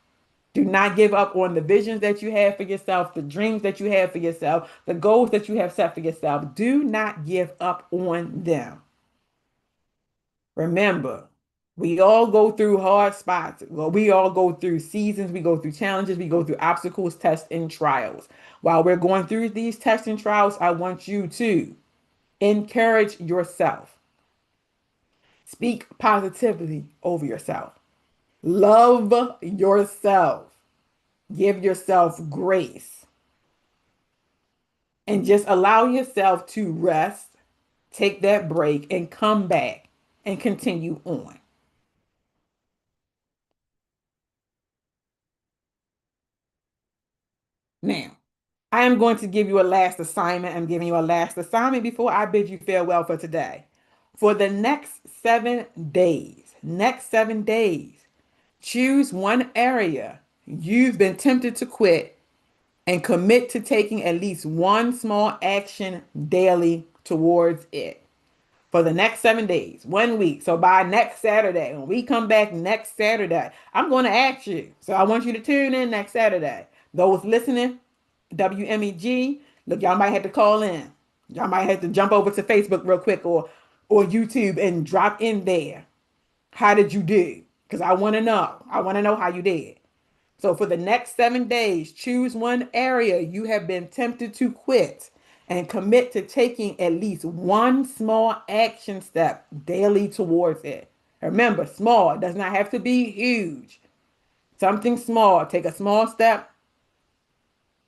Do not give up on the visions that you have for yourself, the dreams that you have for yourself, the goals that you have set for yourself. Do not give up on them. Remember, we all go through hard spots. Well, we all go through seasons, we go through challenges, we go through obstacles, tests, and trials. While we're going through these tests and trials, I want you to encourage yourself. Speak positively over yourself. Love yourself. Give yourself grace. And just allow yourself to rest, take that break, and come back and continue on. Now, I am going to give you a last assignment. I'm giving you a last assignment before I bid you farewell for today. For the next 7 days, choose one area you've been tempted to quit and commit to taking at least one small action daily towards it. For the next 7 days, 1 week. So by next Saturday, when we come back next Saturday, I'm going to ask you. So I want you to tune in next Saturday. Those listening, WMEG, look, y'all might have to call in. Y'all might have to jump over to Facebook real quick or YouTube and drop in there. How did you do? Because I want to know. I want to know how you did. So for the next 7 days, choose one area you have been tempted to quit and commit to taking at least one small action step daily towards it. Remember, small does not have to be huge. Something small. Take a small step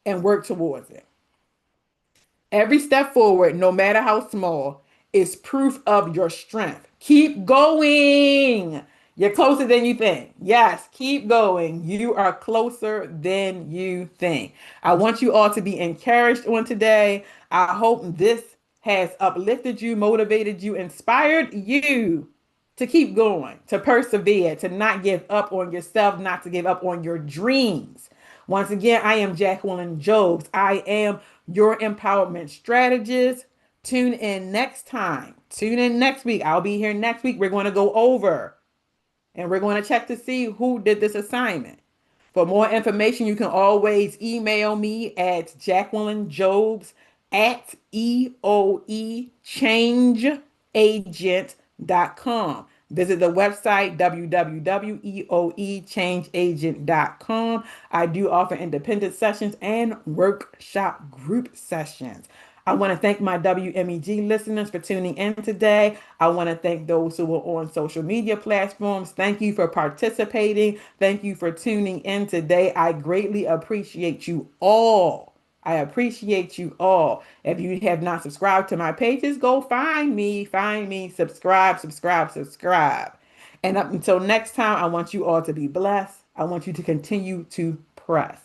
and work towards it. Every step forward, no matter how small, is proof of your strength. Keep going. You're closer than you think. Yes, keep going. You are closer than you think. I want you all to be encouraged on today. I hope this has uplifted you, motivated you, inspired you to keep going, to persevere, to not give up on yourself, not to give up on your dreams. Once again, I am Jacqueline Jobes. I am your empowerment strategist. Tune in next time. Tune in next week. I'll be here next week. We're going to go over and we're going to check to see who did this assignment. For more information, you can always email me at jacquelineJobes@eoechangeagent.com. Visit the website www.eoechangeagent.com. I do offer independent sessions and workshop group sessions. I want to thank my WMEG listeners for tuning in today. I want to thank those who are on social media platforms. Thank you for participating. Thank you for tuning in today. I greatly appreciate you all. I appreciate you all. If you have not subscribed to my pages, go find me, subscribe, subscribe, subscribe. And up until next time, I want you all to be blessed. I want you to continue to press.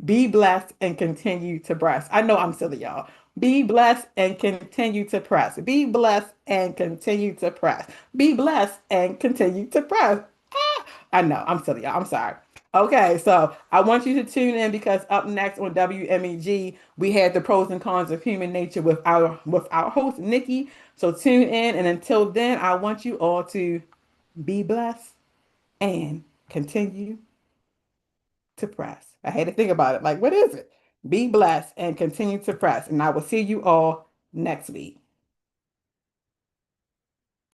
Be blessed and continue to press. I know I'm silly, y'all. Be blessed and continue to press. Be blessed and continue to press. Be blessed and continue to press. I know I'm silly, y'all. I'm sorry. Okay, so I want you to tune in because up next on WMEG, we had the pros and cons of human nature with our host Nikki. So tune in, and until then, I want you all to be blessed and continue to press. I had to think about it. Like, what is it? Be blessed and continue to press. And I will see you all next week.